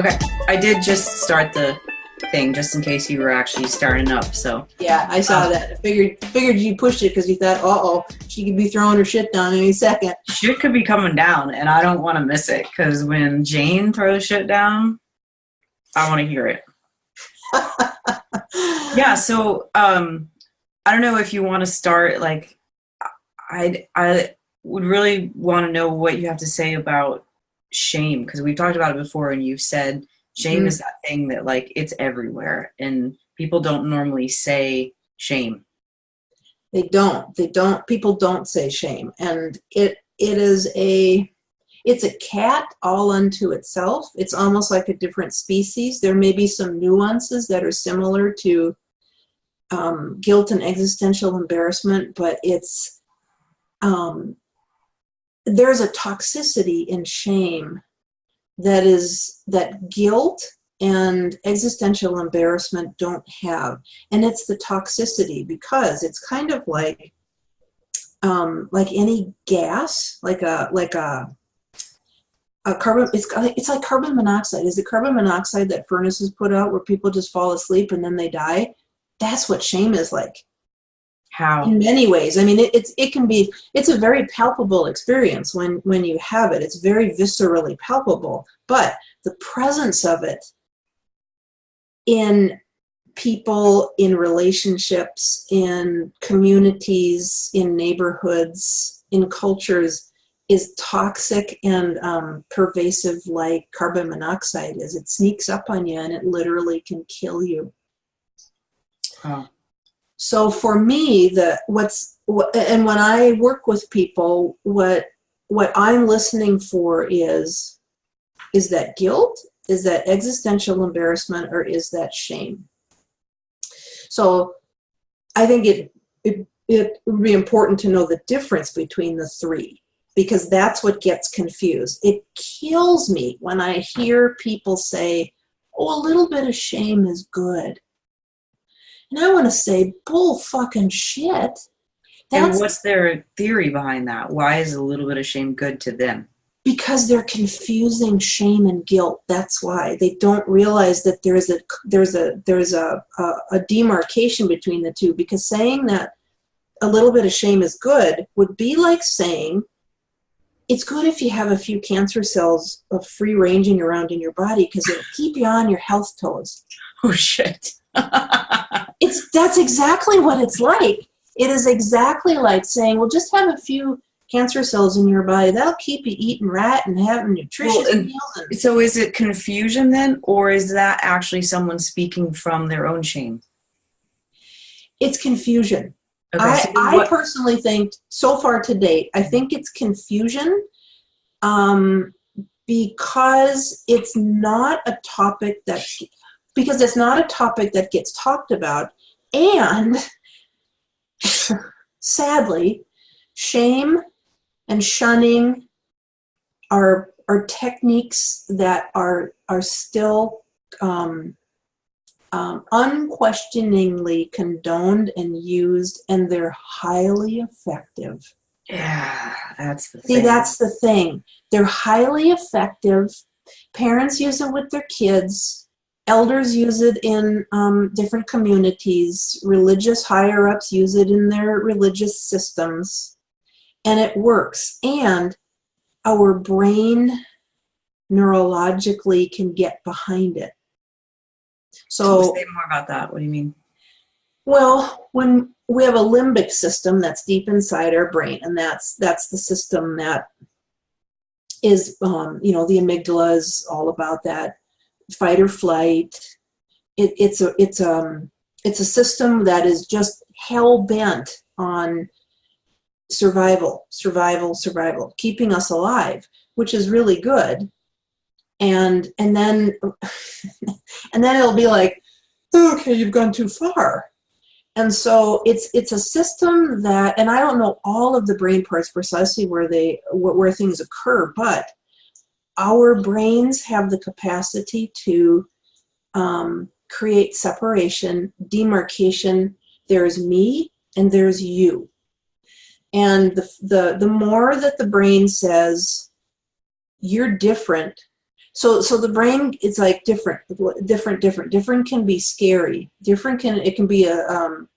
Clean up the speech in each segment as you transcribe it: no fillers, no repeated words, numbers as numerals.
Okay, I did just start the thing just in case you were actually starting up. So yeah, I saw that. I figured you pushed it because you thought, uh-oh, she could be throwing her shit down any second. Shit could be coming down, and I don't want to miss it because when Jane throws shit down, I want to hear it. Yeah. So I don't know if you want to start. Like, I would really want to know what you have to say about shame, because we've talked about it before, and you've said shame is that thing that, like, it's everywhere, and people don't normally say shame. They don't. People don't say shame, and it's a cat all unto itself. It's almost like a different species. There may be some nuances that are similar to guilt and existential embarrassment, but it's there's a toxicity in shame that guilt and existential embarrassment don't have, and it's the toxicity because it's kind of like any gas, like a carbon. It's like carbon monoxide. Is it carbon monoxide that furnaces put out where people just fall asleep and then they die? That's what shame is like. How? In many ways. I mean, it's a very palpable experience when you have it. It's very viscerally palpable, but the presence of it in people, in relationships, in communities, in neighborhoods, in cultures is toxic and pervasive, like carbon monoxide is. It sneaks up on you and it literally can kill you. Oh. So for me, and when I work with people, what I'm listening for is that guilt, is that existential embarrassment, or is that shame? So I think it would be important to know the difference between the three, because that's what gets confused. It kills me when I hear people say, oh, a little bit of shame is good. And I want to say, bull fucking shit. And what's their theory behind that? Why is a little bit of shame good to them? Because they're confusing shame and guilt. That's why they don't realize that there's a demarcation between the two. Because saying that a little bit of shame is good would be like saying it's good if you have a few cancer cells of free ranging around in your body because it'll keep you on your health toes. Oh shit. That's exactly what it's like. It is exactly like saying, well, just have a few cancer cells in your body. That'll keep you eating right and having nutritious meals. So is it confusion then, or is that actually someone speaking from their own shame? It's confusion. Okay, I personally think, so far to date, I think it's confusion because it's not a topic that gets talked about. And sadly, shame and shunning are techniques that are still unquestioningly condoned and used, and they're highly effective. Yeah, that's the thing. See, that's the thing. They're highly effective. Parents use it with their kids. Elders use it in different communities. Religious higher-ups use it in their religious systems. And it works. And our brain neurologically can get behind it. So say more about that. What do you mean? Well, when we have a limbic system that's deep inside our brain, and that's the system that is, the amygdala is all about that. Fight or flight. It's a system that is just hell bent on survival, keeping us alive, which is really good. And then it'll be like, okay, you've gone too far. And so it's a system that, and I don't know all of the brain parts precisely where things occur, but our brains have the capacity to create separation, demarcation. There's me and there's you. And the more that the brain says, you're different, So the brain is like different. Different can be scary. It can be a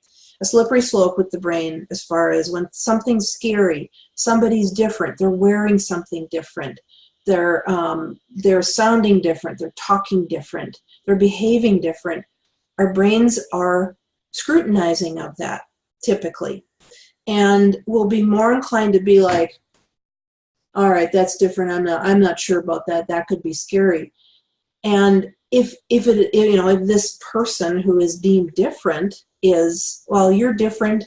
slippery slope with the brain as far as when something's scary, somebody's different, they're wearing something different, they're sounding different, they're talking different, they're behaving different. Our brains are scrutinizing of that typically, and we'll be more inclined to be like, all right, that's different. I'm not sure about that. That could be scary. And if this person who is deemed different is, well, you're different,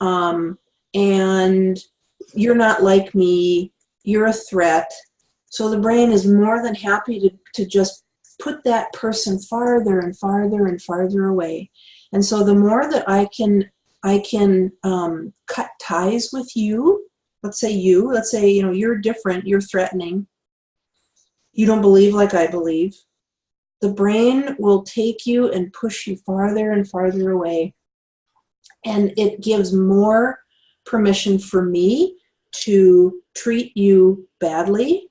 and you're not like me, you're a threat. So the brain is more than happy to just put that person farther and farther and farther away. And so the more that I can cut ties with you, let's say you're different, you're threatening, you don't believe like I believe, the brain will take you and push you farther and farther away. And it gives more permission for me to treat you badly,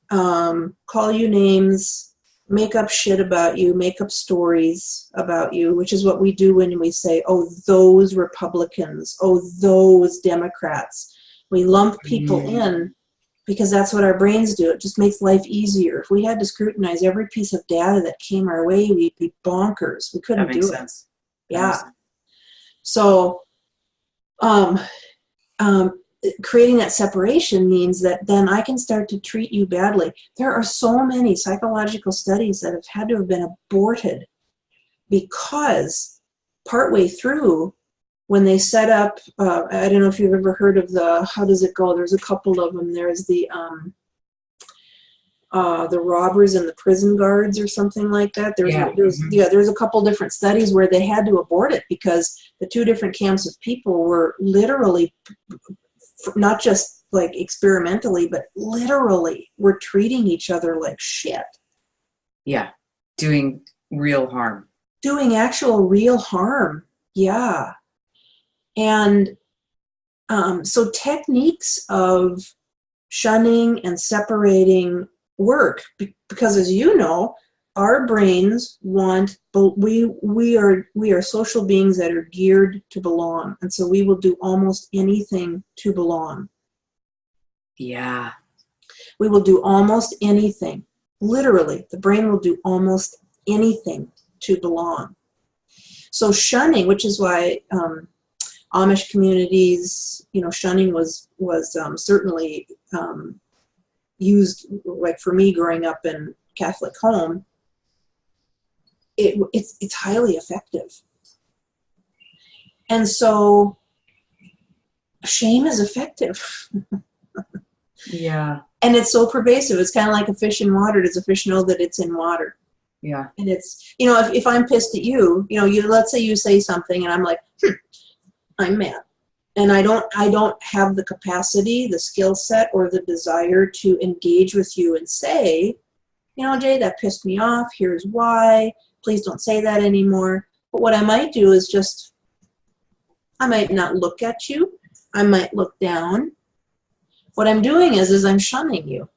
call you names, make up shit about you, make up stories about you, which is what we do when we say, oh, those Republicans, oh, those Democrats. We lump people in because that's what our brains do. It just makes life easier. If we had to scrutinize every piece of data that came our way, we'd be bonkers. We couldn't do it. Sense. Yeah. So creating that separation means that then I can start to treat you badly. There are so many psychological studies that have had to have been aborted because partway through, when they set up, I don't know if you've ever heard of how does it go? There's a couple of them. There's the robbers and the prison guards or something like that. There's a couple different studies where they had to abort it because the two different camps of people were literally, not just like experimentally, but literally were treating each other like shit. Yeah, doing real harm. Doing actual real harm, yeah. And so techniques of shunning and separating work because, as you know, our brains want, we are social beings that are geared to belong, and so we will do almost anything to belong. Yeah. We will do almost anything. Literally, the brain will do almost anything to belong. So shunning, which is why Amish communities, shunning was certainly used, like for me growing up in Catholic home, it's highly effective. And so shame is effective. Yeah. And it's so pervasive. It's kind of like a fish in water. Does a fish know that it's in water? Yeah. And it's, if I'm pissed at you, let's say you say something and I'm like, I'm mad. And I don't have the capacity, the skill set, or the desire to engage with you and say, Jay, that pissed me off. Here's why. Please don't say that anymore. But what I might do is I might not look at you. I might look down. What I'm doing is I'm shunning you.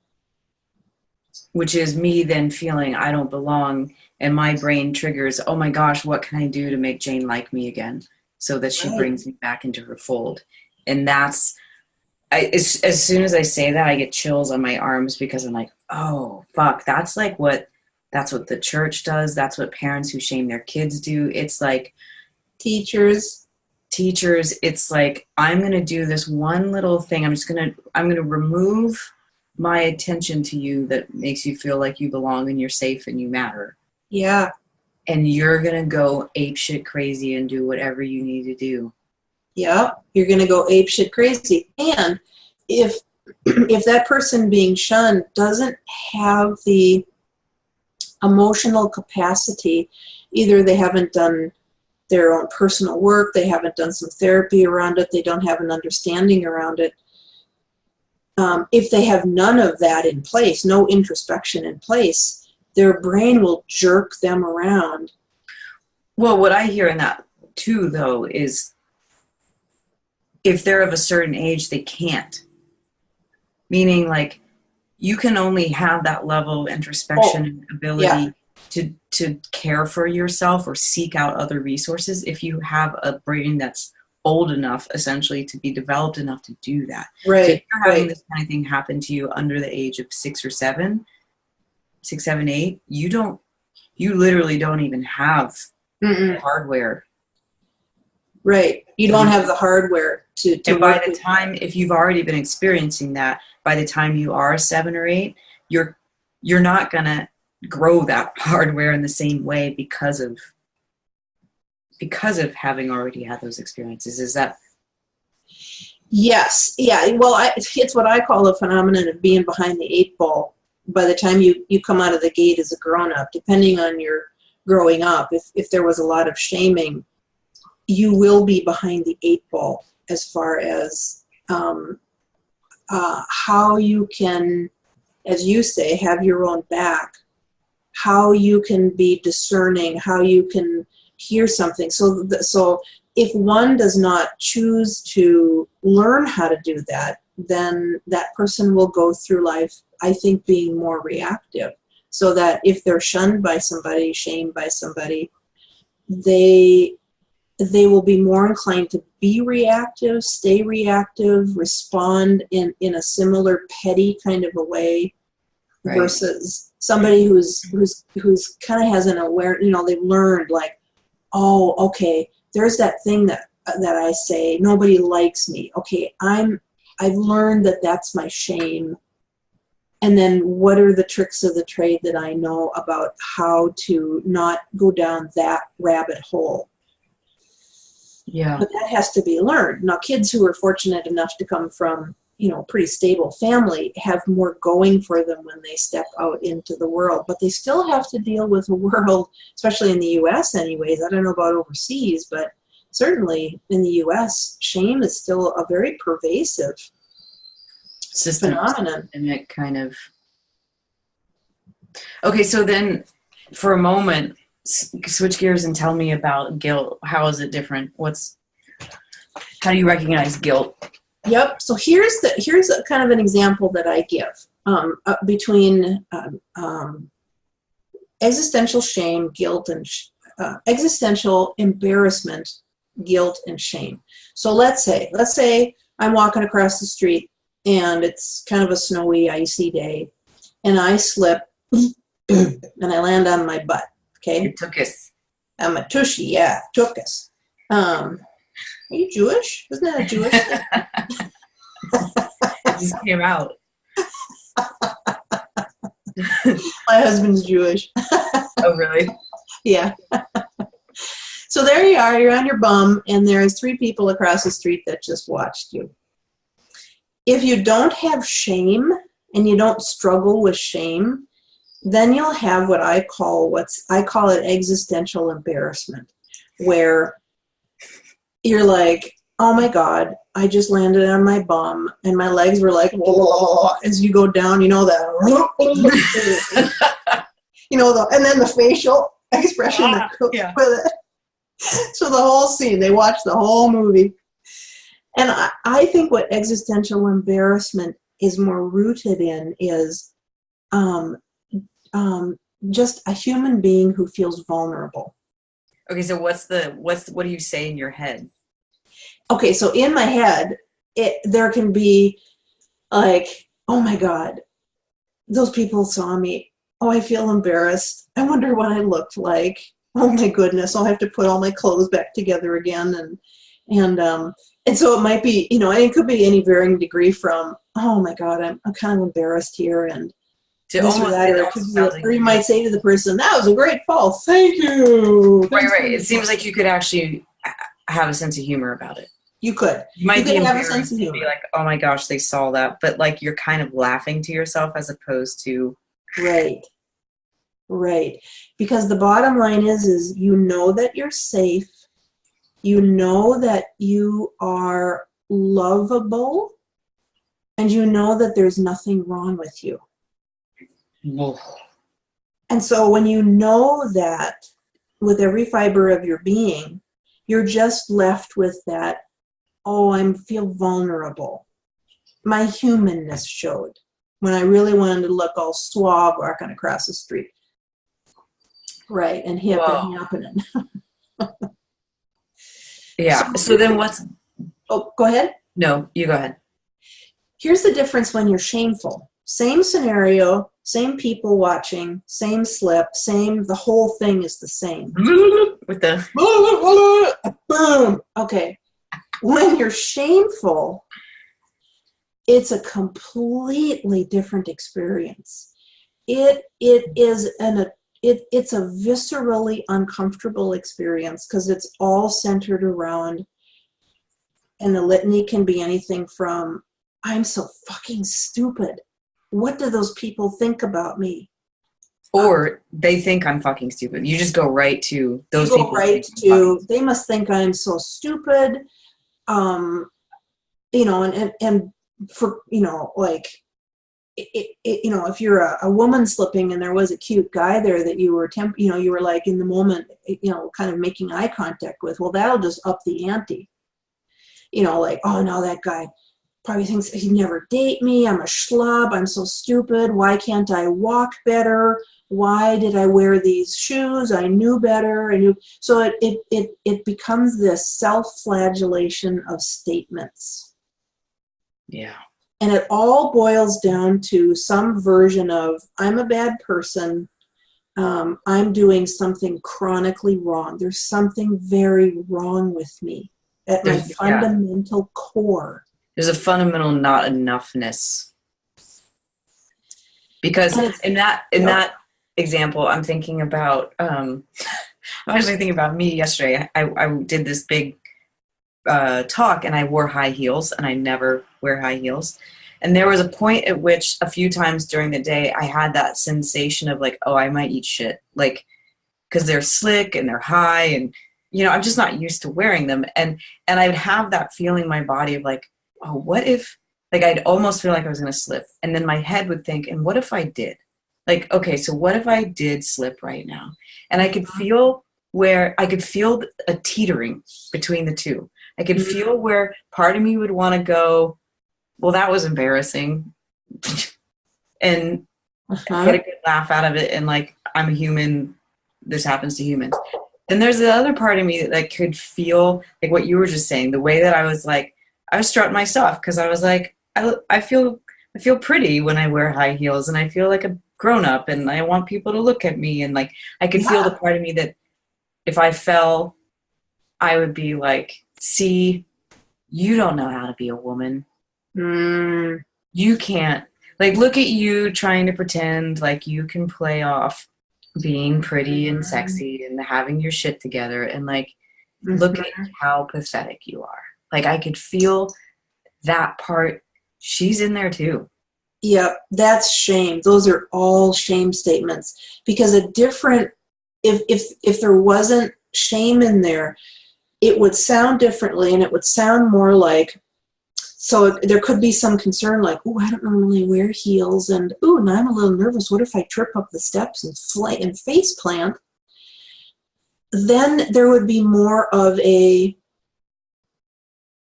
Which is me then feeling I don't belong, and my brain triggers, oh my gosh, what can I do to make Jane like me again? So that she brings me back into her fold. And that's, as soon as I say that, I get chills on my arms because I'm like, oh, fuck, that's what the church does. That's what parents who shame their kids do. It's like teachers. It's like, I'm going to do this one little thing. I'm going to remove my attention to you that makes you feel like you belong and you're safe and you matter. Yeah. And you're going to go apeshit crazy and do whatever you need to do. Yeah, you're going to go apeshit crazy. And if that person being shunned doesn't have the emotional capacity, either they haven't done their own personal work, they haven't done some therapy around it, they don't have an understanding around it. If they have none of that in place, no introspection in place, their brain will jerk them around. Well, what I hear in that too, though, is if they're of a certain age, they can't. Meaning, like, you can only have that level of introspection and Yeah, ability to care for yourself or seek out other resources if you have a brain that's old enough, essentially, to be developed enough to do that. So if right, you're having right. this kind of thing happen to you under the age of 6, 7, 8, you literally don't even have the Mm-mm. hardware Right. You to don't do. have the hardware to And by work the with that. time, if you've already been experiencing that, by the time you are 7 or 8, you're not gonna grow that hardware in the same way because of having already had those experiences. Is that Yes. Yeah. Well, it's what I call a phenomenon of being behind the eight ball. By the time you come out of the gate as a grown up, depending on your growing up, if there was a lot of shaming, you will be behind the eight ball as far as how you can, as you say, have your own back, how you can be discerning, how you can hear something. So if one does not choose to learn how to do that, then that person will go through life, I think, being more reactive. So that if they're shunned by somebody, shamed by somebody, they will be more inclined to be reactive, stay reactive, respond in a similar petty kind of a way right? versus somebody who's kind of has an aware, they've learned like, oh, okay, there's that thing that I say, nobody likes me. Okay, I've learned that that's my shame. And then what are the tricks of the trade that I know about how to not go down that rabbit hole? Yeah, But that has to be learned. Now, kids who are fortunate enough to come from, pretty stable family have more going for them when they step out into the world, but they still have to deal with the world, especially in the U.S. anyways. I don't know about overseas, but certainly in the U.S., shame is still a very pervasive phenomenon. systemic kind of. Okay, so then for a moment, switch gears and tell me about guilt. How is it different? How do you recognize guilt? Yep. So here's a kind of an example that I give between existential shame, guilt, and existential embarrassment, guilt, and shame. So let's say I'm walking across the street and it's kind of a snowy, icy day, and I slip and I land on my butt. Okay, It took us. I'm a tushy. Yeah, tuchus. Are you Jewish? Isn't that a Jewish thing? It just came out. My husband's Jewish. Oh, really? Yeah. So there you are, you're on your bum, and there's 3 people across the street that just watched you. If you don't have shame and you don't struggle with shame, then you'll have what I call it existential embarrassment, where you're like, oh my God, I just landed on my bum and my legs were like, as you go down, that, and then the facial expression that goes with it. So the whole scene, they watch the whole movie. And I think what existential embarrassment is more rooted in is just a human being who feels vulnerable. Okay, so what do you say in your head? Okay, so in my head, there can be like, oh my God, those people saw me. Oh, I feel embarrassed. I wonder what I looked like. Oh my goodness, I'll have to put all my clothes back together again. And so it might be, and it could be any varying degree from, oh my God, I'm kind of embarrassed here, and To this or almost, that, it or it also could be, sounds like or you might say to the person, that was a great fall. Thank you. right. It seems like you could actually have a sense of humor about it. You could. You might be have a sense embarrassed of and be humor. like, "Oh my gosh, they saw that," but like you're kind of laughing to yourself as opposed to Right. Right. Because the bottom line is you know that you're safe. You know that you are lovable. And you know that there's nothing wrong with you. Whoa. And so when you know that with every fiber of your being, you're just left with that, oh, I feel vulnerable. My humanness showed. when I really wanted to look all suave walking across the street. Right, and hip Whoa. and happening. Yeah. So then what's, Oh, go ahead. no, you go ahead. Here's the difference when you're shameful. Same scenario, same people watching, same slip, the whole thing is the same. With the, Boom. Okay. When you're shameful, it's a completely different experience. It's a viscerally uncomfortable experience because it's all centered around, and the litany can be anything from, I'm so fucking stupid. What do those people think about me? or they think I'm fucking stupid. You just go right to those You go people. right to, they must think I'm so stupid. You know, and for, you know, like, you know, if you're a woman slipping and there was a cute guy there that you were you know, you were like in the moment, you know, kind of making eye contact with, well, that'll just up the ante. You know, like, oh no, that guy probably thinks he'd never date me. I'm a schlub. I'm so stupid. Why can't I walk better? Why did I wear these shoes? I knew better. I knew. So it becomes this self-flagellation of statements. Yeah. And it all boils down to some version of, I'm a bad person. I'm doing something chronically wrong. There's something very wrong with me at my fundamental core. There's a fundamental not enoughness. Because in that example, I'm thinking about, I'm actually thinking about me yesterday. I did this big talk and I wore high heels, and I never wear high heels. And there was a point at which a few times during the day I had that sensation of like, oh, I might eat shit. Like, because they're slick and they're high, and, you know, I'm just not used to wearing them. And I would have that feeling in my body of like, oh, what if, like, I'd almost feel like I was going to slip. And then my head would think, and what if I did? Like, okay, so what if I did slip right now? And I could feel a teetering between the two. I could feel where part of me would want to go, well, that was embarrassing, and get a good laugh out of it, and like, I'm a human, this happens to humans. Then there's the other part of me that like could feel like what you were just saying, the way that I was like, I was strutting my stuff because I was like, I feel pretty when I wear high heels, and I feel like a grown up, and I want people to look at me, and like I could feel the part of me that if I fell, I would be like, see, you don't know how to be a woman. You can't, like, look at you trying to pretend like you can play off being pretty and sexy and having your shit together, and like, look at how pathetic you are. Like, I could feel that part. She's in there too. Yep, that's shame. Those are all shame statements, because if there wasn't shame in there, it would sound differently, and it would sound more like, so there could be some concern like, oh, I don't normally wear heels, and oh, now I'm a little nervous. What if I trip up the steps and face plant? Then there would be more of a,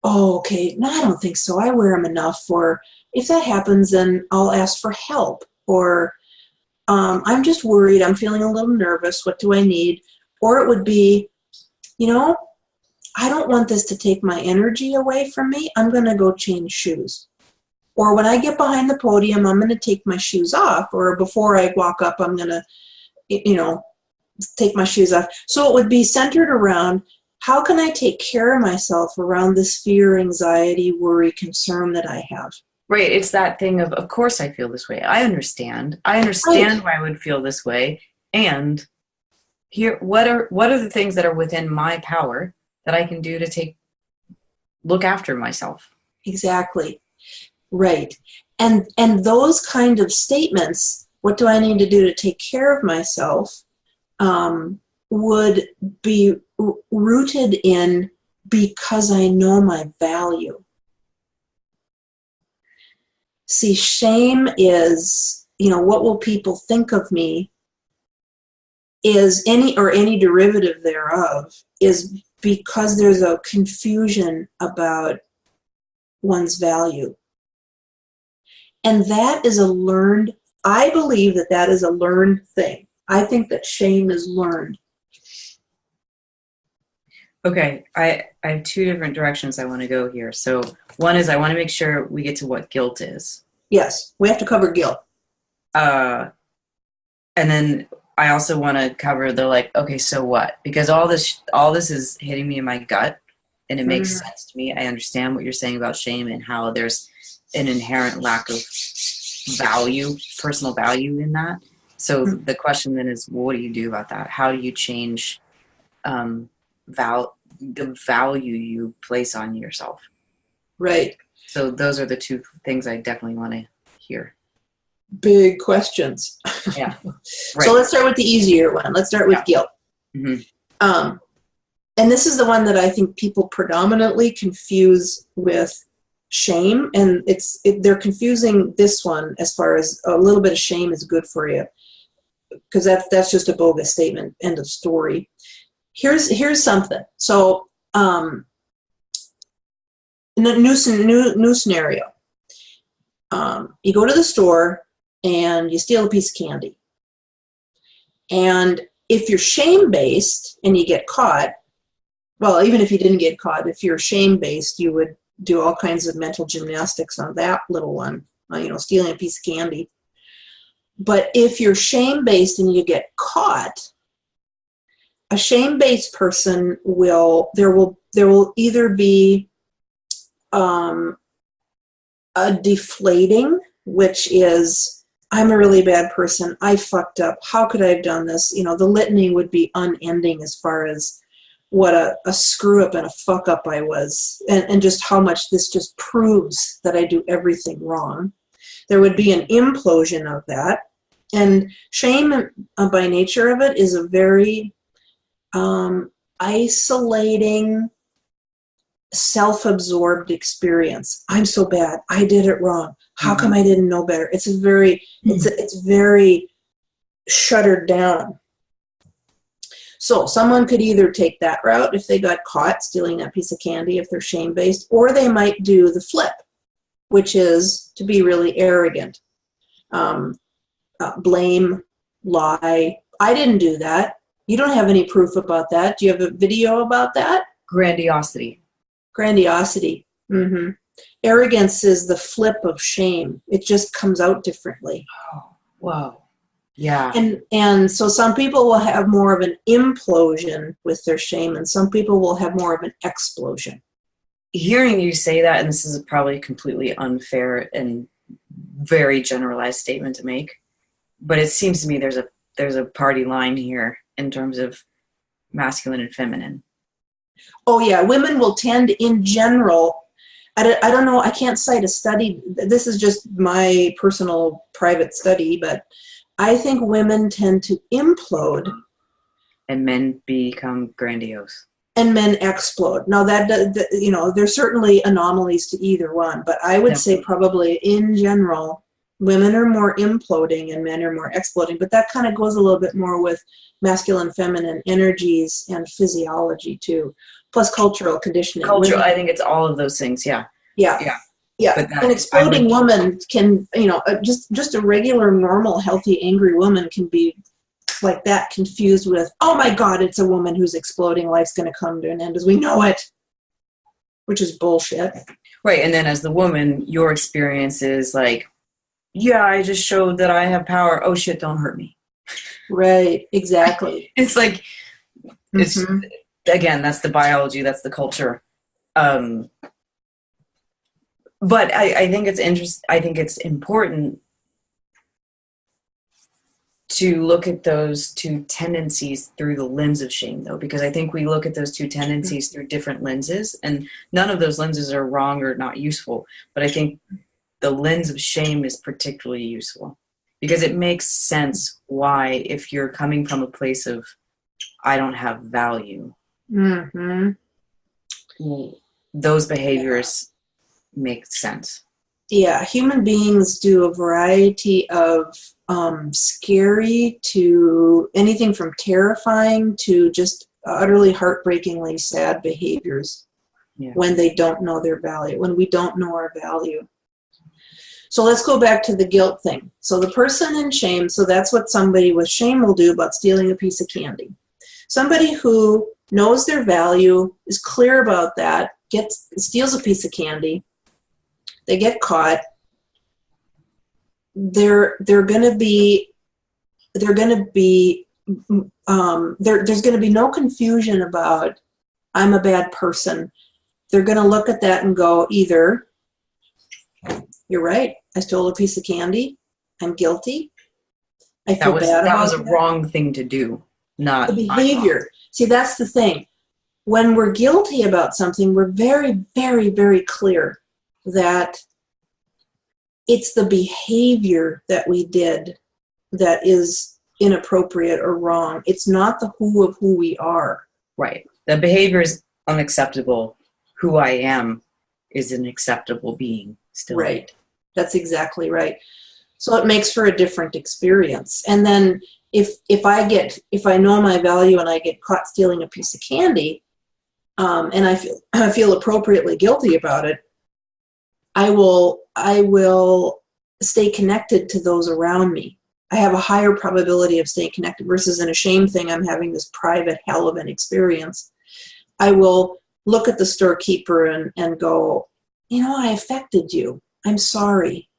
oh, okay, no, I don't think so. I wear them enough. Or if that happens, then I'll ask for help. Or I'm just worried. I'm feeling a little nervous. What do I need? Or it would be, you know, I don't want this to take my energy away from me. I'm going to go change shoes. Or when I get behind the podium, I'm going to take my shoes off. Or before I walk up, I'm going to, you know, take my shoes off. So it would be centered around, how can I take care of myself around this fear, anxiety, worry, concern that I have? Right. It's that thing of course I feel this way. I understand why I would feel this way. And here, what are the things that are within my power that I can do to look after myself? Exactly. Right. And those kind of statements, what do I need to do to take care of myself, would be rooted in, because I know my value. See, shame is, you know, what will people think of me, is any derivative thereof, is because there's a confusion about one's value. And that is I believe that is a learned thing. I think that shame is learned. Okay, I have two different directions I want to go here. So one is I want to make sure we get to what guilt is. Yes, we have to cover guilt. And then I also want to cover the like, okay, so what? Because all this is hitting me in my gut, and it makes sense to me. I understand what you're saying about shame and how there's an inherent lack of value, personal value in that. So the question then is, what do you do about that? How do you change the value you place on yourself? Right. So those are the two things I definitely want to hear. Big questions. Yeah. Right. So let's start with the easier one. Let's start with guilt. Mm-hmm. And this is the one that I think people predominantly confuse with shame, and they're confusing this one as far as a little bit of shame is good for you, because that's just a bogus statement. End of story. Here's something. So, in a new scenario, you go to the store and you steal a piece of candy, and if you're shame-based and you get caught, well, even if you didn't get caught, if you're shame-based, you would do all kinds of mental gymnastics on that little one, stealing a piece of candy. But if you're shame-based and you get caught, a shame-based person there will either be a deflating, which is, I'm a really bad person, I fucked up, how could I have done this? The litany would be unending as far as what a screw up and a fuck up I was, and just how much this just proves that I do everything wrong. There would be an implosion of that. And shame, by nature of it, is a very isolating, self-absorbed experience. I'm so bad. I did it wrong. How come I didn't know better? It's very shuttered down. So someone could either take that route if they got caught stealing that piece of candy, if they're shame-based, or they might do the flip, which is to be really arrogant. Blame, lie. I didn't do that. You don't have any proof about that. Do you have a video about that? Grandiosity. Mm-hmm. Arrogance is the flip of shame. It just comes out differently. Oh, whoa. Yeah. And so some people will have more of an implosion with their shame, and some people will have more of an explosion. Hearing you say that, and this is probably a completely unfair and very generalized statement to make, but it seems to me there's a party line here in terms of masculine and feminine. Oh yeah, women will tend in general, I don't know, I can't cite a study, this is just my personal private study, but I think women tend to implode. And men become grandiose. And men explode. Now there's certainly anomalies to either one, but I would say probably in general, women are more imploding and men are more exploding, but that kind of goes a little bit more with masculine, feminine energies and physiology too, plus cultural conditioning. I think it's all of those things, yeah. Yeah, an exploding woman can, just a regular, normal, healthy, angry woman can be like that, confused with, oh my God, it's a woman who's exploding, life's going to come to an end as we know it, which is bullshit. Right, and then as the woman, your experience is like, yeah, I just showed that I have power. Oh shit, don't hurt me. Right, exactly. It's like, it's again, that's the biology, that's the culture. But I think it's interesting. I think it's important to look at those two tendencies through the lens of shame, though, because I think we look at those two tendencies through different lenses, and none of those lenses are wrong or not useful. But I think the lens of shame is particularly useful because it makes sense why, if you're coming from a place of I don't have value, those behaviors make sense. Yeah, human beings do a variety of scary to anything from terrifying to just utterly heartbreakingly sad behaviors when they don't know their value, when we don't know our value. So let's go back to the guilt thing. So the person in shame, so that's what somebody with shame will do about stealing a piece of candy. Somebody who knows their value, is clear about that, steals a piece of candy, they get caught, there's going to be no confusion about I'm a bad person. They're going to look at that and go, either you're right, I stole a piece of candy, I'm guilty, I feel bad about that was a wrong thing to do, not the behavior. See, that's the thing. When we're guilty about something, we're very, very, very clear that it's the behavior that we did that is inappropriate or wrong. It's not the who of who we are. Right. The behavior is unacceptable. Who I am is an acceptable being still. Right. That's exactly right. So it makes for a different experience. And then if I know my value and I get caught stealing a piece of candy, and I feel appropriately guilty about it, I will stay connected to those around me. I have a higher probability of staying connected versus in a shame thing, I'm having this private hell of an experience. I will look at the storekeeper and go, I affected you. I'm sorry.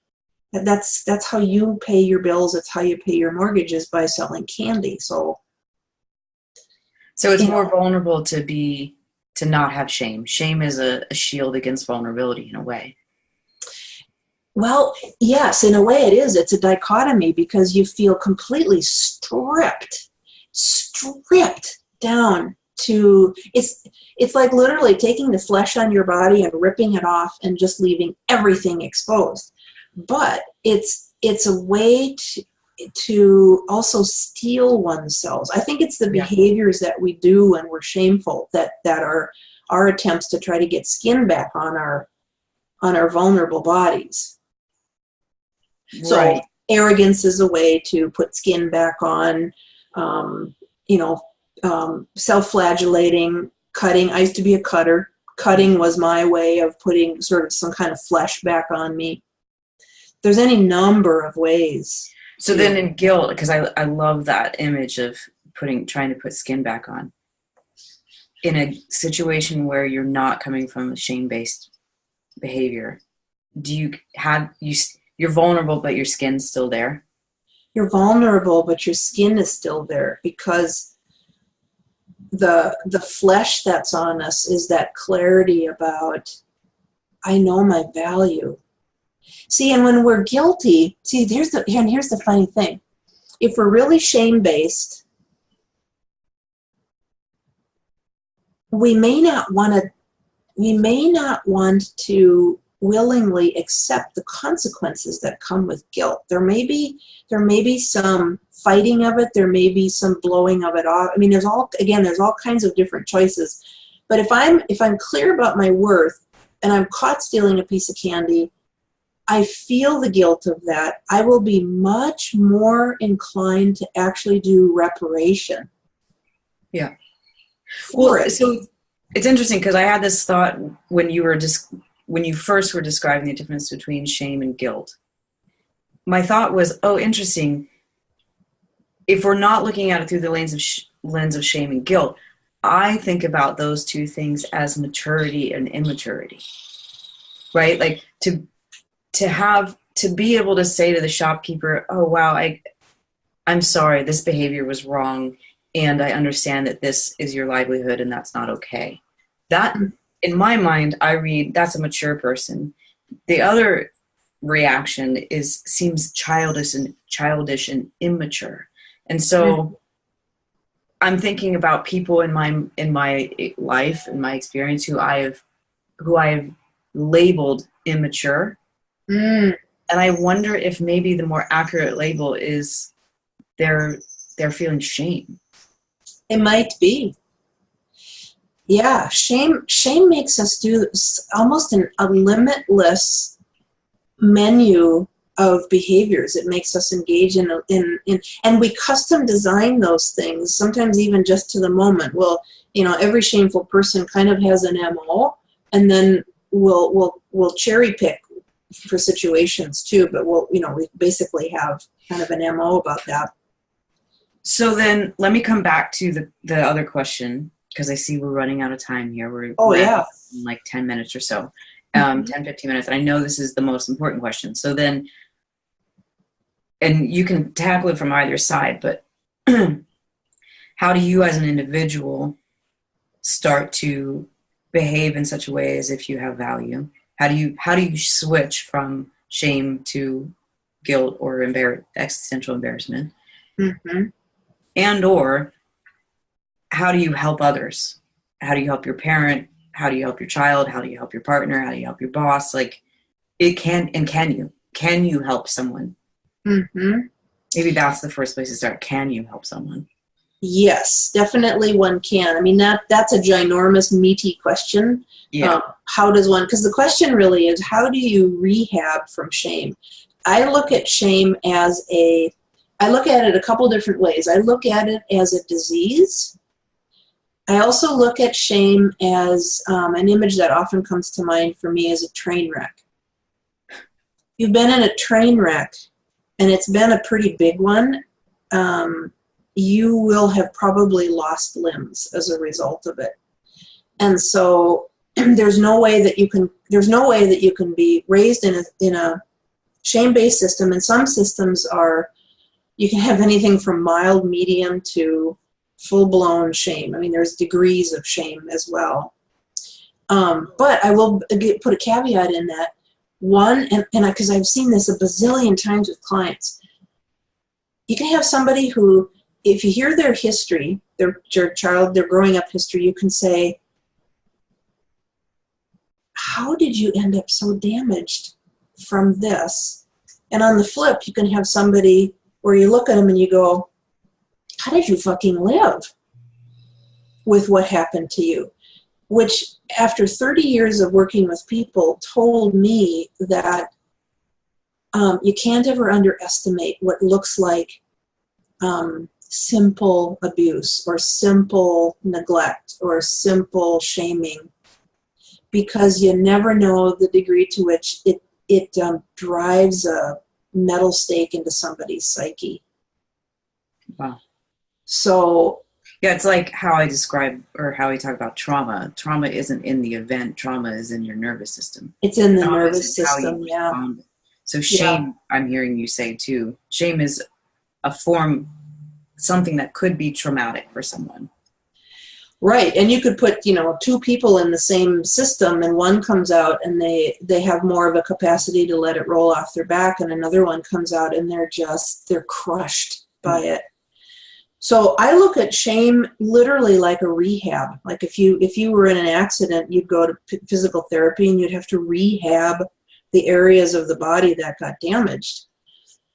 That's how you pay your bills. It's how you pay your mortgages, by selling candy. So it's more vulnerable to not have shame. Shame is a shield against vulnerability in a way. Well, yes, in a way it is. It's a dichotomy because you feel completely stripped down to, it's like literally taking the flesh on your body and ripping it off and just leaving everything exposed. But it's a way to also steel oneself. I think it's the behaviors that we do when we're shameful that are our attempts to try to get skin back on our vulnerable bodies. So right. Arrogance is a way to put skin back on, self-flagellating, cutting. I used to be a cutter. Cutting was my way of putting sort of some kind of flesh back on me. There's any number of ways. So then in guilt, because I love that image of trying to put skin back on. In a situation where you're not coming from a shame-based behavior, you're vulnerable, but your skin's still there? You're vulnerable, but your skin is still there because the flesh that's on us is that clarity about, I know my value. See, and when we're guilty, here's the funny thing. If we're really shame-based, we may not want to willingly accept the consequences that come with guilt. There may be some fighting of it. There may be some blowing of it off. I mean, there's all kinds of different choices. But if I'm clear about my worth and I'm caught stealing a piece of candy, I feel the guilt of that. I will be much more inclined to actually do reparation. Yeah. So it's interesting because I had this thought when you first were describing the difference between shame and guilt. My thought was, interesting. If we're not looking at it through the lens of shame and guilt, I think about those two things as maturity and immaturity, right? Like to be able to say to the shopkeeper, oh, wow, I'm sorry, this behavior was wrong, and I understand that this is your livelihood and that's not okay. That, in my mind, I read that's a mature person. The other reaction seems childish and immature. And so I'm thinking about people in my life, in my experience, who I've labeled immature. And I wonder if maybe the more accurate label is they're feeling shame. It might be. Yeah, shame makes us do almost a limitless menu of behaviors. It makes us engage in and we custom design those things, sometimes even just to the moment. Well, every shameful person kind of has an MO, and then we'll cherry pick for situations too, but we basically have kind of an MO about that. So then let me come back to the other question, because I see we're running out of time here. We're in like 10 minutes or so, 10, 15 minutes. And I know this is the most important question. So then, and you can tackle it from either side, but how do you as an individual start to behave in such a way as if you have value? How do you switch from shame to guilt or existential embarrassment? Mm-hmm. And or how do you help others? How do you help your parent? How do you help your child? How do you help your partner? How do you help your boss? Like, can you help someone? Mm-hmm. Maybe that's the first place to start. Can you help someone? Yes, definitely one can. I mean, that's a ginormous, meaty question. Yeah. How does one, because the question really is, how do you rehab from shame? I look at shame I look at it a couple different ways. I look at it as a disease. I also look at shame as an image that often comes to mind for me as a train wreck. You've been in a train wreck, and it's been a pretty big one. You will have probably lost limbs as a result of it. And so there's no way that you can be raised in a shame-based system. And some systems you can have anything from mild, medium to full-blown shame. I mean, there's degrees of shame as well. But I will put a caveat in that. One, and because I've seen this a bazillion times with clients, you can have somebody who, if you hear their history, their growing up history, you can say, how did you end up so damaged from this? And on the flip, you can have somebody where you look at them and you go, how did you fucking live with what happened to you? Which, after 30 years of working with people, told me that you can't ever underestimate what looks like simple abuse or simple neglect or simple shaming, because you never know the degree to which it drives a metal stake into somebody's psyche. Wow. So yeah, it's like how I describe or how we talk about trauma. Trauma isn't in the event. Trauma is in your nervous system. It's in the nervous system, yeah. So shame, I'm hearing you say too, shame is a form, something that could be traumatic for someone. Right, and you could put, two people in the same system, and one comes out and they have more of a capacity to let it roll off their back, and another one comes out and they're crushed by it. So I look at shame literally like a rehab. Like if you were in an accident, you'd go to physical therapy and you'd have to rehab the areas of the body that got damaged.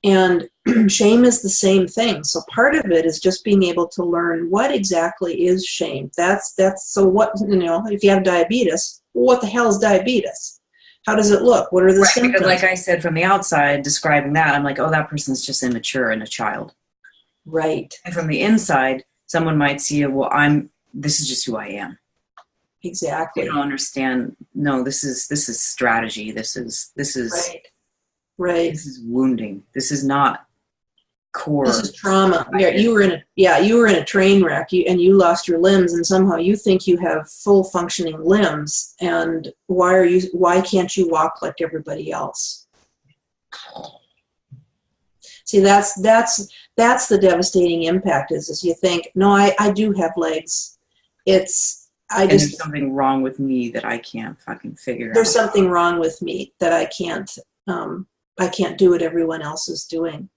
And shame is the same thing. So part of it is just being able to learn what exactly is shame. That's so what, if you have diabetes, what the hell is diabetes? How does it look? What are the symptoms? Because like I said, from the outside, describing that, I'm like, oh, that person's just immature and a child. Right. And from the inside, someone might see it, well, this is just who I am. Exactly. They don't understand, no, this is strategy. This is right. This is wounding. This is not core. This is trauma. Yeah, you were in a train wreck and you lost your limbs, and somehow you think you have full functioning limbs, and why can't you walk like everybody else? See, that's the devastating impact is you think, no, I do have legs. There's something wrong with me that I can't fucking figure out. There's something wrong with me that I can't do what everyone else is doing.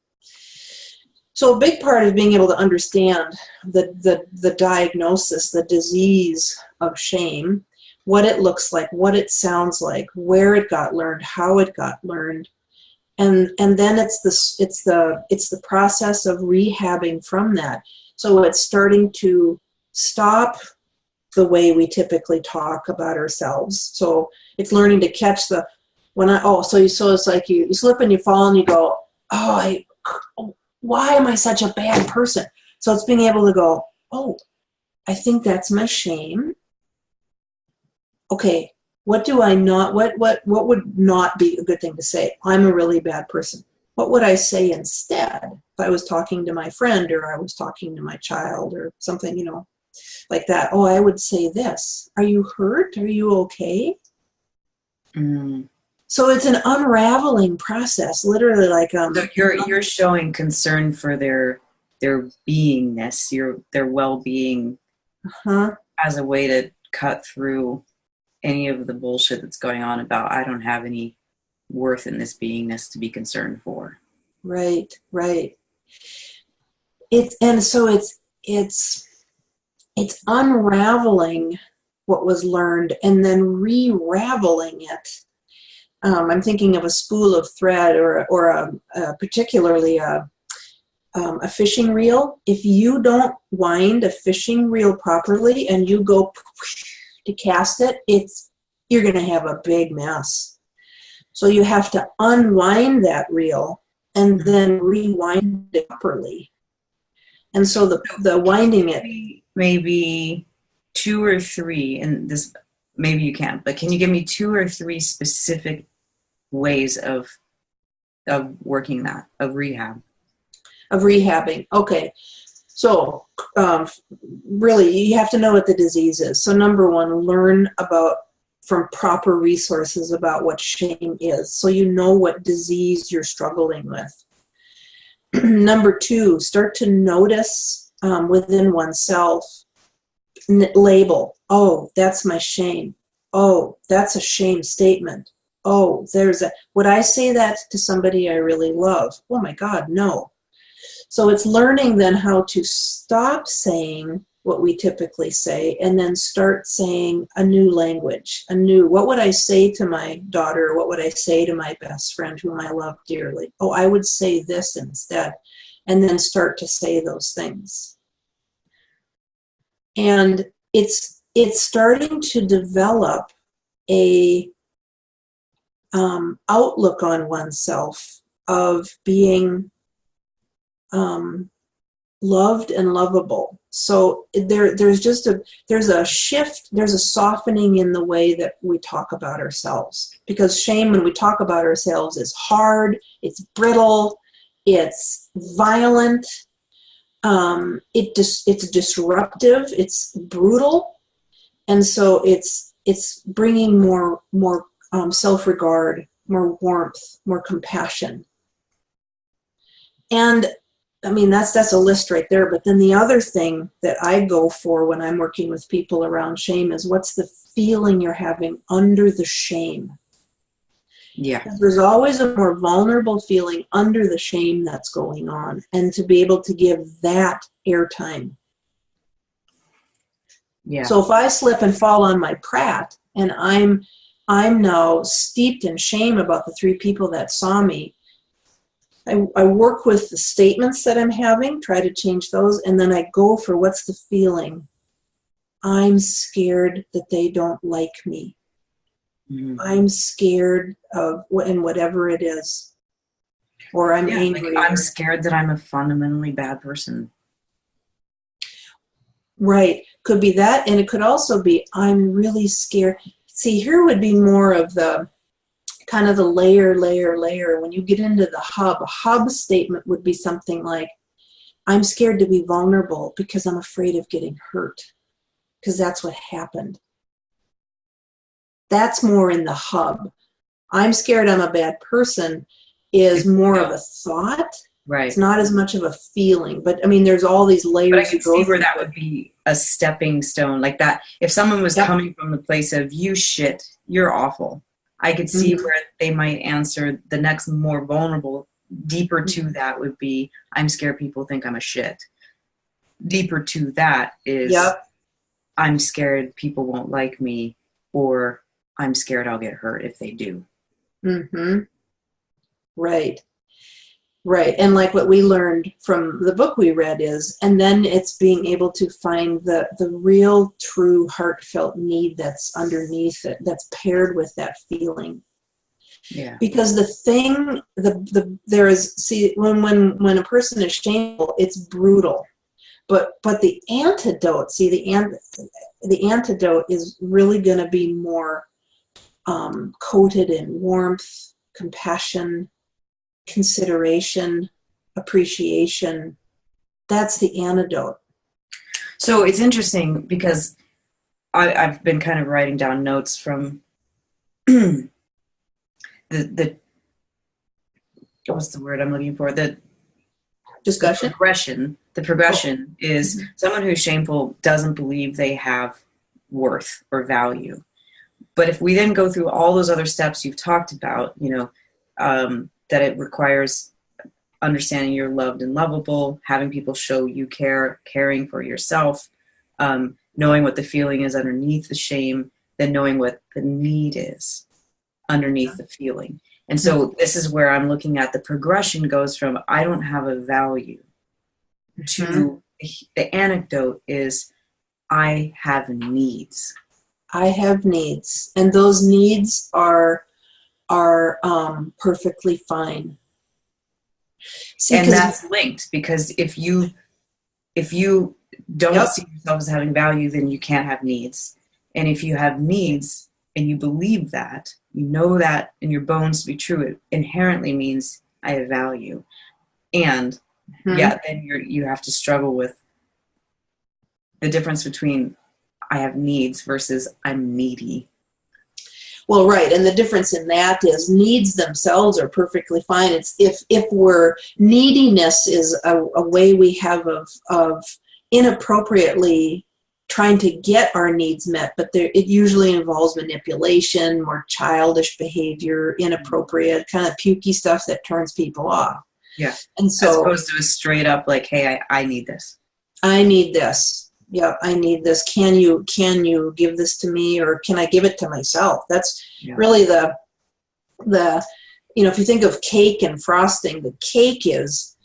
So a big part of being able to understand the diagnosis, the disease of shame, what it looks like, what it sounds like, where it got learned, how it got learned, and then it's the process of rehabbing from that. So it's starting to stop the way we typically talk about ourselves. So it's learning to catch so it's like you slip and you fall and you go, why am I such a bad person? So it's being able to go, oh, I think that's my shame. Okay, What do I not, what would not be a good thing to say? I'm a really bad person. What would I say instead if I was talking to my friend or I was talking to my child or something, like that? Oh, I would say this. Are you hurt? Are you okay? Mm. So it's an unraveling process, literally like So you're showing concern for their beingness, their well-being, as a way to cut through any of the bullshit that's going on about I don't have any worth in this beingness to be concerned for. Right, right. It's unraveling what was learned and then re-raveling it. I'm thinking of a spool of thread or particularly a fishing reel. If you don't wind a fishing reel properly and you go to cast it, you're going to have a big mess. So you have to unwind that reel and then rewind it properly. And so the winding it. Maybe 2 or 3, and this maybe you can't, but can you give me 2 or 3 specific ways of working that, of rehab? Of rehabbing. Okay. So really, you have to know what the disease is. So number 1, learn from proper resources about what shame is. So you know what disease you're struggling with. Number 2, start to notice within oneself, label. Oh, that's my shame. Oh, that's a shame statement. Oh, would I say that to somebody I really love? Oh my God, no. So it's learning then how to stop saying what we typically say and then start saying a new language, what would I say to my daughter? What would I say to my best friend whom I love dearly? Oh, I would say this instead. And then start to say those things. And it's starting to develop a outlook on oneself of being loved and lovable. So there's a shift, there's a softening in the way that we talk about ourselves. Because shame, when we talk about ourselves, is hard, it's brittle, it's violent, it's disruptive, it's brutal, and so it's bringing more self-regard, more warmth, more compassion. And I mean, that's a list right there. But then the other thing that I go for when I'm working with people around shame is, what's the feeling you're having under the shame? Yeah. Because there's always a more vulnerable feeling under the shame that's going on, and to be able to give that airtime. Yeah. So if I slip and fall on my prat and I'm now steeped in shame about the 3 people that saw me, I work with the statements that I'm having, try to change those, and then I go for, what's the feeling? I'm scared that they don't like me. Mm-hmm. I'm scared of whatever it is. Or I'm angry. Like, I'm scared that I'm a fundamentally bad person. Right. Could be that, and it could also be, I'm really scared. See, here would be more of the kind of the layer. When you get into the hub, a hub statement would be something like, I'm scared to be vulnerable because I'm afraid of getting hurt, because that's what happened. That's more in the hub. I'm scared I'm a bad person is more of a thought. Right. It's not as much of a feeling. But I mean, there's all these layers. But I can see where that would be a stepping stone. Like that, if someone was coming from the place of, you shit, you're awful, I could see where they might answer the next more vulnerable, deeper to that would be, I'm scared people think I'm a shit. Deeper to that is, I'm scared people won't like me, or I'm scared I'll get hurt if they do. Mm-hmm. Right. Right. And like what we learned from the book we read is, and then it's being able to find the real, true, heartfelt need that's underneath it, that's paired with that feeling. Yeah. Because the thing, there is, see, when a person is shameful, it's brutal. But the antidote, see, the antidote is really going to be more coated in warmth, compassion, consideration, appreciation. That's the antidote. So it's interesting because I've been kind of writing down notes from the what's the word I'm looking for? The Discussion. The progression is someone who's shameful doesn't believe they have worth or value. But if we then go through all those other steps you've talked about, that it requires understanding you're loved and lovable, having people show you care, caring for yourself, knowing what the feeling is underneath the shame, then knowing what the need is underneath the feeling. And so this is where I'm looking at the progression goes from I don't have a value to the anecdote is I have needs. I have needs, and those needs are perfectly fine. See, and that's linked because if you don't see yourself as having value, then you can't have needs. And if you have needs and you believe that, you know that in your bones to be true, it inherently means I have value. And then you have to struggle with the difference between I have needs versus I'm needy. Well, right, and the difference in that is needs themselves are perfectly fine. It's if neediness is a way we have of inappropriately trying to get our needs met, but it usually involves manipulation, more childish behavior, inappropriate, kind of pukey stuff that turns people off. Yeah, and so as opposed to a straight up like, hey, I need this. I need this. Yeah, I need this. Can you give this to me, or can I give it to myself? That's really the if you think of cake and frosting, the cake is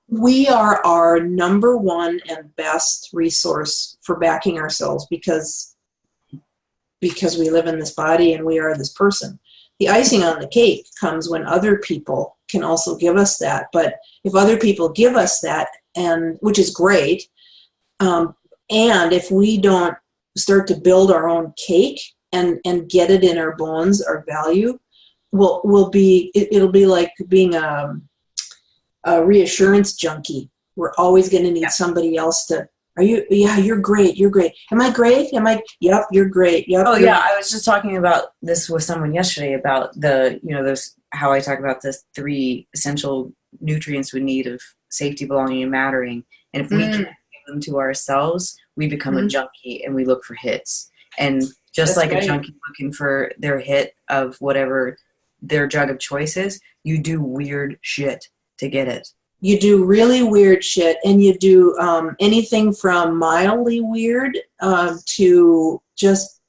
we are our number one and best resource for backing ourselves because we live in this body and we are this person. The icing on the cake comes when other people can also give us that. But if other people give us that, and which is great, and if we don't start to build our own cake and get it in our bones, our value, it'll be like being a reassurance junkie. We're always going to need somebody else to. You're great. You're great. Am I great? Yep, you're great. Yep. Oh yeah, I was just talking about this with someone yesterday about those how I talk about the 3 essential nutrients we need of safety, belonging, and mattering. And if we can't give them to ourselves, we become a junkie and we look for hits. And just like a junkie looking for their hit of whatever their drug of choice is, you do weird shit to get it. You do really weird shit, and you do anything from mildly weird to just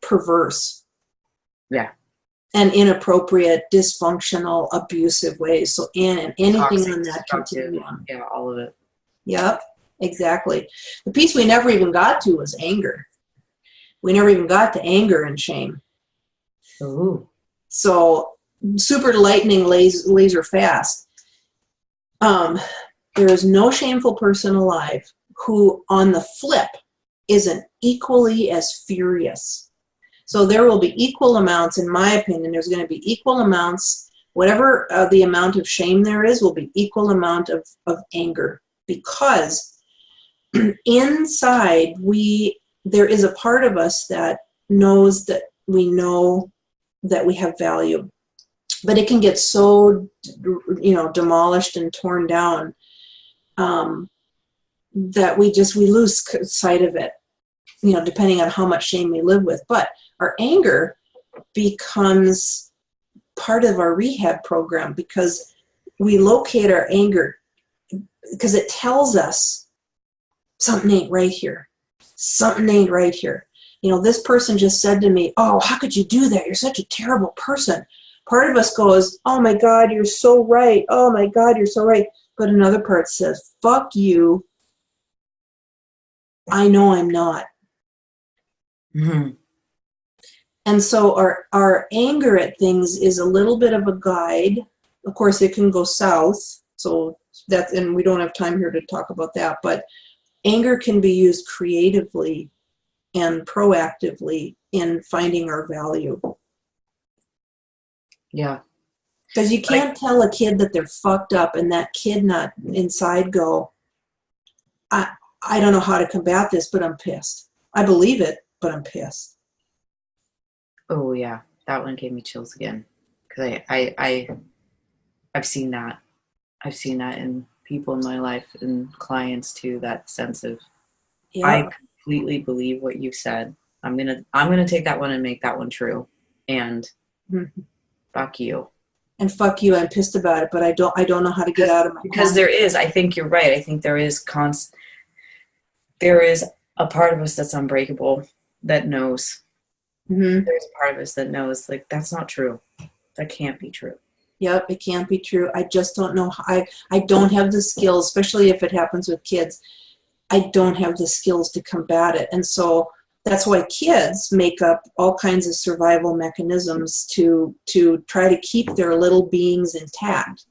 perverse. Yeah. And inappropriate, dysfunctional, abusive ways. So anything Toxic, on that continuum. Yeah, all of it. Yep, exactly. The piece we never even got to was anger. We never even got to anger and shame. Ooh. So super lightning laser fast. There is no shameful person alive who, on the flip, isn't equally as furious. So there will be equal amounts, in my opinion, there's going to be equal amounts, whatever the amount of shame there is will be equal amount of anger. Because inside there is a part of us that knows that we know that we have value. But it can get so, demolished and torn down that we lose sight of it, depending on how much shame we live with. But our anger becomes part of our rehab program because we locate our anger because it tells us something ain't right here. Something ain't right here. This person just said to me, oh, how could you do that? You're such a terrible person. Part of us goes, oh my God, you're so right. Oh my God, you're so right. But another part says, fuck you. I know I'm not. Mm-hmm. And so our anger at things is a little bit of a guide. Of course, it can go south. So and we don't have time here to talk about that, but anger can be used creatively and proactively in finding our value. Yeah. Because you can't tell a kid that they're fucked up and that kid not inside go, I don't know how to combat this, but I'm pissed. I believe it, but I'm pissed. Oh yeah, that one gave me chills again. Because I've seen that. I've seen that in people in my life and clients too, that sense of I Yep. completely believe what you said. I'm gonna take that one and make that one true. And Mhm. fuck you. And fuck you, I'm pissed about it, but I don't know how to get out of my Because head. there is, I think you're right. I think there is a part of us that's unbreakable that knows. Mm-hmm. There's a part of us that knows like that's not true. That can't be true. Yep, it can't be true. I just don't know. I don't have the skills, especially if it happens with kids. I don't have the skills to combat it. And so that's why kids make up all kinds of survival mechanisms to try to keep their little beings intact.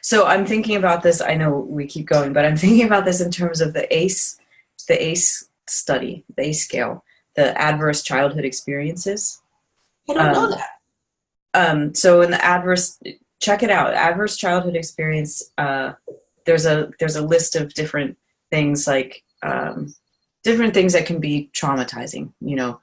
So I'm thinking about this. I know we keep going, but I'm thinking about this in terms of the ACE study, the ACE scale, the adverse childhood experiences. I don't know Um, that. so in the check it out. Adverse childhood experience. There's a list of different things like different things that can be traumatizing. You know,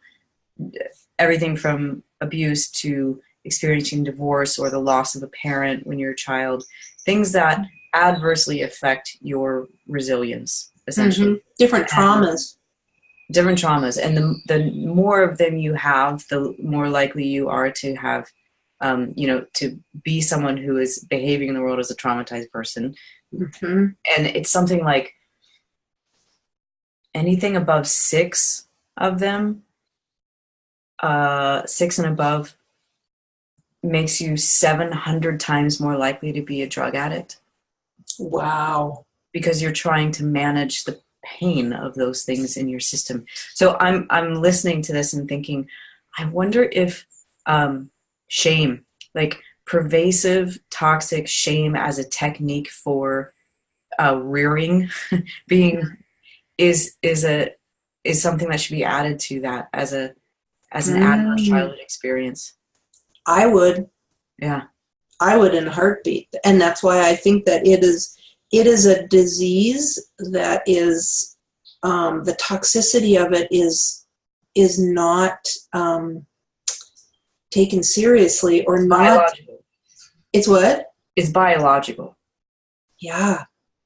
everything from abuse to experiencing divorce or the loss of a parent when you're a child. Things that adversely affect your resilience, essentially. Mm-hmm. Different And traumas. different traumas. And the more of them you have, the more likely you are to have, to be someone who is behaving in the world as a traumatized person. Mm-hmm. And it's something like anything above 6 of them, 6 and above, makes you 700 times more likely to be a drug addict. Wow. Because you're trying to manage the pain of those things in your system. So I'm listening to this and thinking, I wonder if shame, like pervasive toxic shame as a technique for rearing, being is something that should be added to that as an adverse Mm. childhood experience. I would. Yeah. I would in a heartbeat. And that's why I think that it is a disease that is the toxicity of it is not taken seriously or not. Biological. It's what? It's biological. Yeah.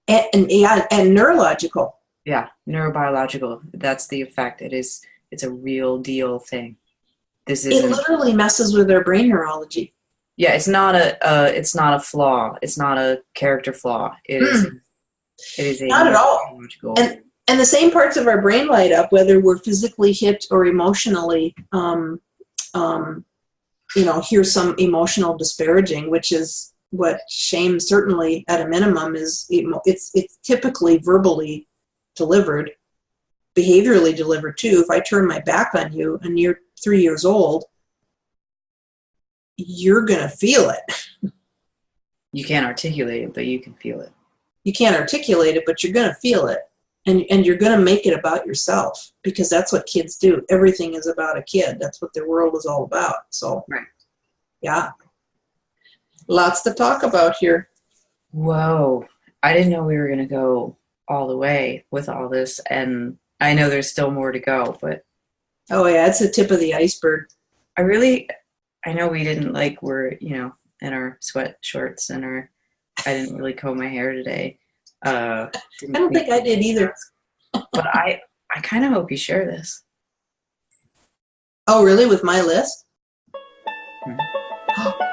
And neurological. Yeah, neurobiological. That's the effect. It's a real deal thing. This It isn't. literally messes with our brain neurology. Yeah, it's not a flaw. It's not a character flaw. Mm, it is a not at all. neurobiological. And the same parts of our brain light up, whether we're physically hit or emotionally. Here's some emotional disparaging, which is what shame certainly at a minimum is. It's typically verbally delivered, behaviorally delivered too. If I turn my back on you and you're 3 years old, you're gonna feel it. You can't articulate it, but you can feel it. You can't articulate it, but you're gonna feel it. And you're gonna make it about yourself because that's what kids do. Everything is about a kid. That's what their world is all about. So Right. yeah. Lots to talk about here. Whoa. I didn't know we were gonna go all the way with all this, and I know there's still more to go, but Oh yeah, it's the tip of the iceberg. I know we didn't we're, in our sweat shorts and I didn't really comb my hair today. I don't think I did either. But I kind of hope you share this. Oh really? With my list? Mhm.